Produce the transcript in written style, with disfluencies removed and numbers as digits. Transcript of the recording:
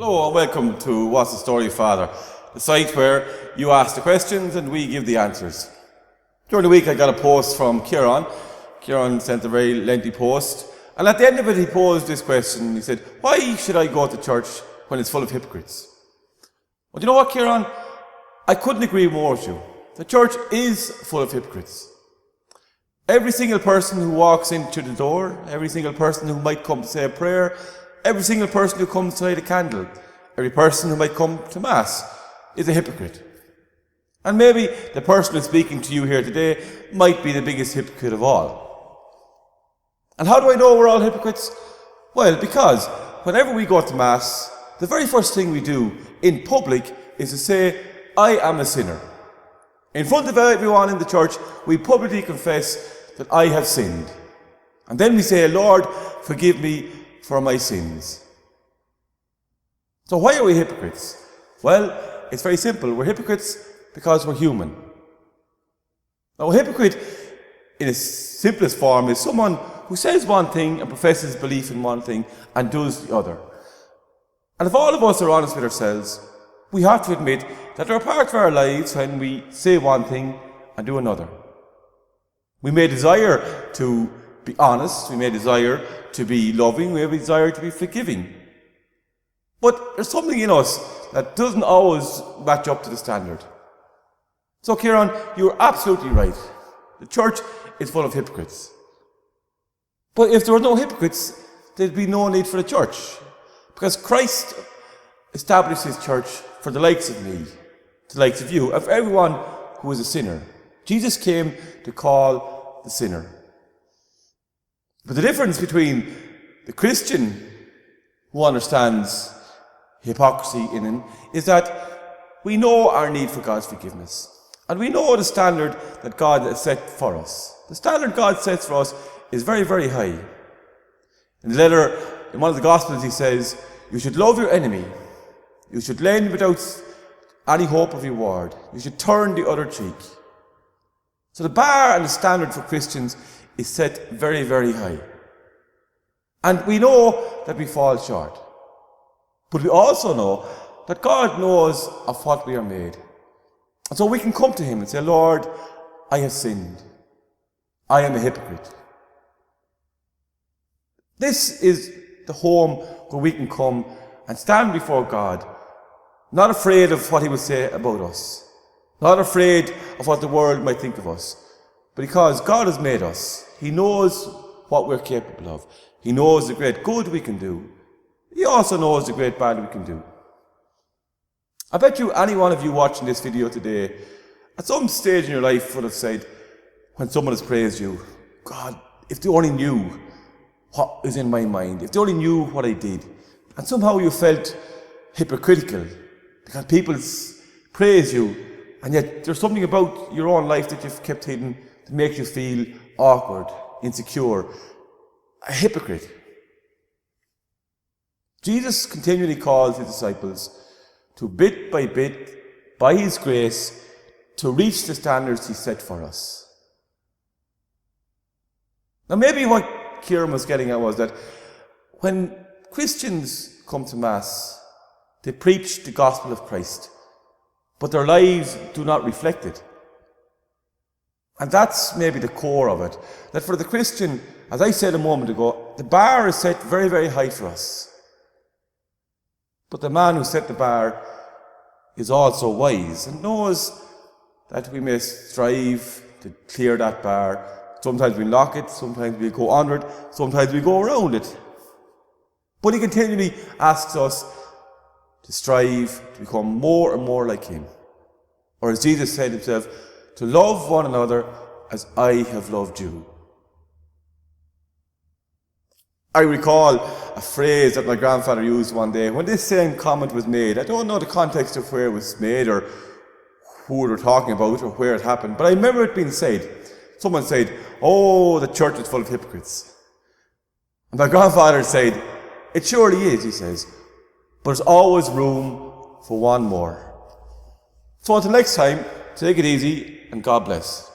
Hello and welcome to What's the Story, Father, the site where you ask the questions and we give the answers. During the week I got a post from Kieran. Kieran sent a very lengthy post, and at the end of it he posed this question. He said, why should I go to church when it's full of hypocrites? Well, you know what, Kieran? I couldn't agree more with you. The church is full of hypocrites. Every single person who walks into the door, every single person who might come to say a prayer, every single person who comes to light a candle, every person who might come to Mass is a hypocrite. And maybe the person who's speaking to you here today might be the biggest hypocrite of all. And how do I know we're all hypocrites? Well, because whenever we go to Mass, the very first thing we do in public is to say, I am a sinner. In front of everyone in the church, we publicly confess that I have sinned. And then we say, Lord, forgive me for my sins. So why are we hypocrites? Well, it's very simple. We're hypocrites because we're human. Now, a hypocrite, in its simplest form, is someone who says one thing and professes belief in one thing and does the other. And if all of us are honest with ourselves, we have to admit that there are parts of our lives when we say one thing and do another. We may desire to be honest, we may desire to be loving, we may desire to be forgiving. But there's something in us that doesn't always match up to the standard. So Kieran, you're absolutely right. The church is full of hypocrites. But if there were no hypocrites, there'd be no need for the church. Because Christ established his church for the likes of me, the likes of you, of everyone who is a sinner. Jesus came to call the sinner. But the difference between the Christian who understands hypocrisy in him is that we know our need for God's forgiveness. And we know the standard that God has set for us. The standard God sets for us is very, very high. In the letter, in one of the Gospels, he says, you should love your enemy. You should lend without any hope of reward. You should turn the other cheek. So the bar and the standard for Christians is set very, very high. And we know that we fall short. But we also know that God knows of what we are made. And so we can come to him and say, Lord, I have sinned. I am a hypocrite. This is the home where we can come and stand before God, not afraid of what he will say about us, not afraid of what the world might think of us, but because God has made us. He knows what we're capable of. He knows the great good we can do. He also knows the great bad we can do. I bet you any one of you watching this video today, at some stage in your life would have said, when someone has praised you, God, if they only knew what is in my mind, if they only knew what I did. And somehow you felt hypocritical because people praise you, and yet there's something about your own life that you've kept hidden that makes you feel awkward, insecure, a hypocrite. Jesus continually calls his disciples to bit, by his grace, to reach the standards he set for us. Now maybe what Kieran was getting at was that when Christians come to Mass, they preach the gospel of Christ, but their lives do not reflect it. And that's maybe the core of it. That for the Christian, as I said a moment ago, the bar is set very, very high for us. But the man who set the bar is also wise and knows that we may strive to clear that bar. Sometimes we lock it, sometimes we go under it, sometimes we go around it. But he continually asks us to strive to become more and more like him. Or as Jesus said himself, to love one another as I have loved you. I recall a phrase that my grandfather used one day when this same comment was made. I don't know the context of where it was made or who we were talking about or where it happened, but I remember it being said. Someone said, oh, the church is full of hypocrites. And my grandfather said, it surely is, he says, but there's always room for one more. So until next time, take it easy and God bless.